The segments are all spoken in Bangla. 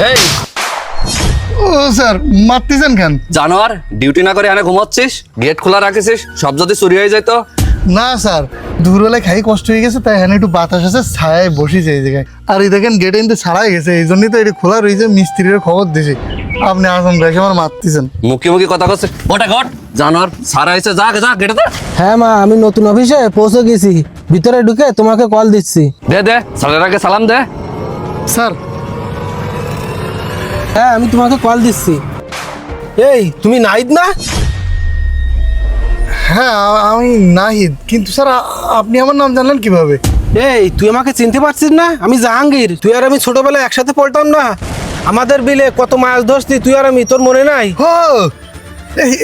এই ও স্যার মারতেছেন কেন? জানোয়ার, ডিউটি না করে এনে ঘুমাচ্ছিস, গেট খোলা রাখিস, সব যদি চুরি হয়ে যেত। না স্যার, দুপুরবেলায় খাই কষ্ট হয়ে গেছে, তাই এখানে একটু বাতাস আছে, ছায়ায় বসেছে এই জায়গায়। আর এই দেখেন গেটে কিন্তু ছাড়াই গেছে, এই জন্যই তো এটা খোলা রয়েছে। মিস্ত্রির খবর দিয়েছি, আপনি আসুন গাছে আমার মারতেছেন। মুখে মুখে কথা করছে, গোটা ঘট। জানোয়ার সারা হয়েছে, যা যা গেটে দে। হ্যাঁ মা, আমি নতুন অফিসে পৌঁছে গেছি, ভিতরে ঢুকে তোমাকে কল দিচ্ছি। দে সালের আগে সালাম দে। স্যার হ্যাঁ, আমি তোমাকে কল দিচ্ছি। এই তুমি নাহিদ না? হ্যাঁ আমি নাহিদ, কিন্তু স্যার আপনি আমার নাম জানলেন কিভাবে? এই তুই আমাকে চিনতে পারছিস না? আমি জাহাঙ্গীর। তুই আর আমি ছোটবেলায় একসাথে পড়তাম না? আমাদের বিলে কত মাছ ধরছি তুই আর আমি, তোর মনে নাই? ও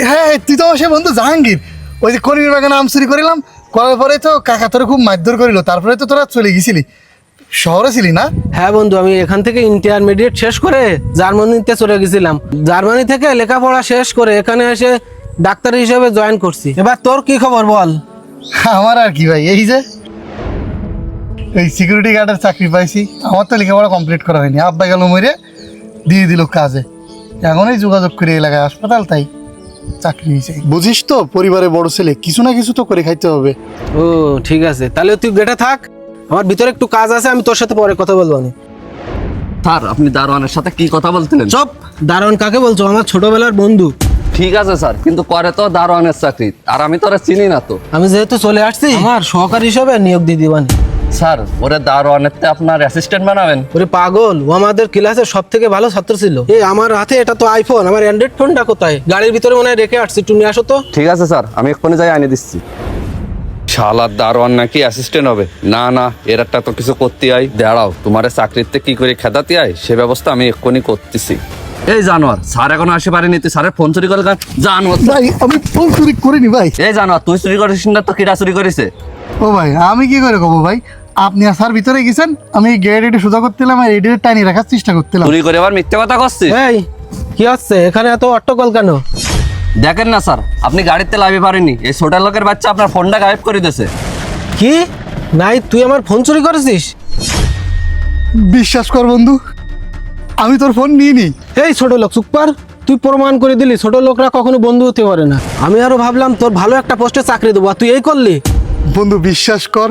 হ্যাঁ, তুই তো আমার সে বন্ধু জাহাঙ্গীর। ওই যে করিমের বাগানে আম চুরি করিলাম, করার পরে তো কাকা তোরা খুব মারধর করিল, তারপরে তো তোরা চলে গেছিলি, শহরে ছিলি না? হ্যাঁ বন্ধু, আমি এখান থেকে ইন্টারমিডিয়েট শেষ করে জার্মানিতে চলে গেছিলাম। জার্মানি থেকে লেখাপড়া শেষ করে এখানে এসে ডাক্তার হিসেবে জয়েন করছি। এবার তোর কি খবর বল? আমার আর কি ভাই, এই যে এই সিকিউরিটি গার্ডের চাকরি পাইছি। আমার তো লেখাপড়া কমপ্লিট করা হয়নি, আব্বা গেল মরে দিয়ে দিল কাজে। এখনই যোগাযোগ করে এলাকায় হাসপাতাল, তাই চাকরি হয়েছে। বুঝিস তো, পরিবারের বড় ছেলে, কিছু না কিছু তো করে খাইতে হবে। ও ঠিক আছে, তাহলে তুই গেটে থাক, আমার ভিতরে একটু কাজ আছে, আমি তোর সাথে পরে কথা বলবো। স্যার, আপনি দারোয়ানের সাথে কি কথা বলছিলেন? চপ, দারোয়ান কাকে বলছো? আমার ছোটবেলার বন্ধু। ঠিক আছে স্যার, কিন্তু করে তো দারোয়ানের চাকরি, আর আমি তো ওরা চিনি না তো। আমি যেহেতু চলে আসছি, আমার সহকারী হিসেবে নিয়োগ দিয়ে দিবান। স্যার, ওরে দারোয়ানের তে আপনার অ্যাসিস্ট্যান্ট বানাবেন? ওরে পাগল, ও আমাদের ক্লাসের সব থেকে ভালো ছাত্র ছিল। এই আমার হাতে এটা তো আইফোন, আমার অ্যান্ড্রয়েড ফোনটা কোথায়? গাড়ির ভিতরে মনে হয় রেখে আসছি, একটু নিয়ে আসো তো। ঠিক আছে স্যার, আমি এক্ষুনি যাই আনি দিচ্ছি। শালার দারোয়ান নাকি অ্যাসিস্ট্যান্ট হবে? না না, এর একটা তো কিছু করতে হয়। দাঁড়াও, তোমার চাকরিতে কি করে খেদাতে হয় সে ব্যবস্থা আমি এক্ষুনি করতেছি। এই জানোয়ার, স্যার এখনো আসে পারেনি, তুই স্যারের ফোন চুরি করে জানোয়ার। ভাই আমি ফোন চুরি করিনি ভাই। এই জানোয়ার, তুই চুরি করিস না তো কিরা চুরি করেছে? ও ভাই, আমি কি করে কব ভাই? আপনি আর স্যার ভিতরে গেছেন, আমি গেট একটু সোজা করতেলাম আর এডিটর টাইনি রাখার চেষ্টা করতেলাম। চুরি করে আবার মিথ্যে কথা করছিস? এই কি হচ্ছে এখানে? এত অট্টগোল কেন? দেখেন না স্যার, আপনি গাড়িতে লাভে পারেননি, এই ছোট লোকের বাচ্চা আপনার ফোনটা গায়েব করে দিয়েছে। কি? নাই, তুই আমার ফোন চুরি করেছিস? বিশ্বাস কর বন্ধু, আমি তোর ফোন নিইনি। এই ছোট লোক, চুপ কর। তুই প্রমাণ করে দিলি ছোট লোকরা কখনো বন্ধু হতে পারে না। আমি আরো ভাবলাম তোর ভালো একটা পোস্টে চাকরি দেবো, আর তুই এই করলি। বন্ধু বিশ্বাস কর,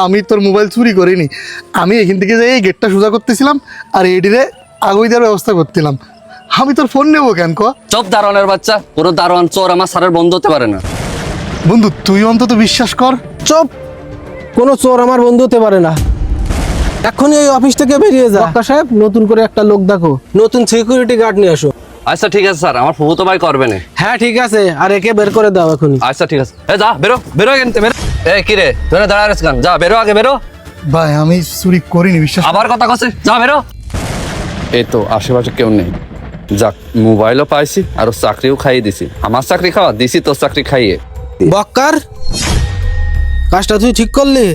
আমি তোর মোবাইল চুরি করিনি। আমি এখান থেকে যাই এই গেটটা সোজা করতেছিলাম আর এডিরে আগুই দেওয়ার ব্যবস্থা করতেলাম। আমি তোর ফোন নেবো কেন ক? চোপ দারোয়ানের বাচ্চা, কোনো দারোয়ান চোর আমার স্যারের বন্ধু হতে পারে না। বন্ধু তুই অন্তত বিশ্বাস কর। চুপ, কোনো চোর আমার বন্ধু হতে পারে না। এখনই এই অফিস থেকে বেরিয়ে যা। বক্কা সাহেব, নতুন করে একটা লোক দেখো, নতুন সিকিউরিটি গার্ড নিয়ে আসো। আচ্ছা ঠিক আছে স্যার, আমার ফুফুতো ভাই করবে না। হ্যাঁ ঠিক আছে, আর একে বের করে দাও এখনই। আচ্ছা ঠিক আছে, এ যা বেরো বেরো এখানে বেরো। এই কি রে, তুই দাঁড়ায় আছিস কেন? যা বেরো, আগে বেরো। ভাই আমি চুরি করিনি, বিশ্বাস। আবার কথা কছিস, যা বেরো। এই তো আশেপাশে কেউ নেই, যাক মোবাইলও পাইছি আর ওর চাকরিও খাইয়ে দিছি। আমার চাকরি খাওয়া দিছি, তোর চাকরি খাইয়ে। বক্কার, কাজটা তুই ঠিক করলি।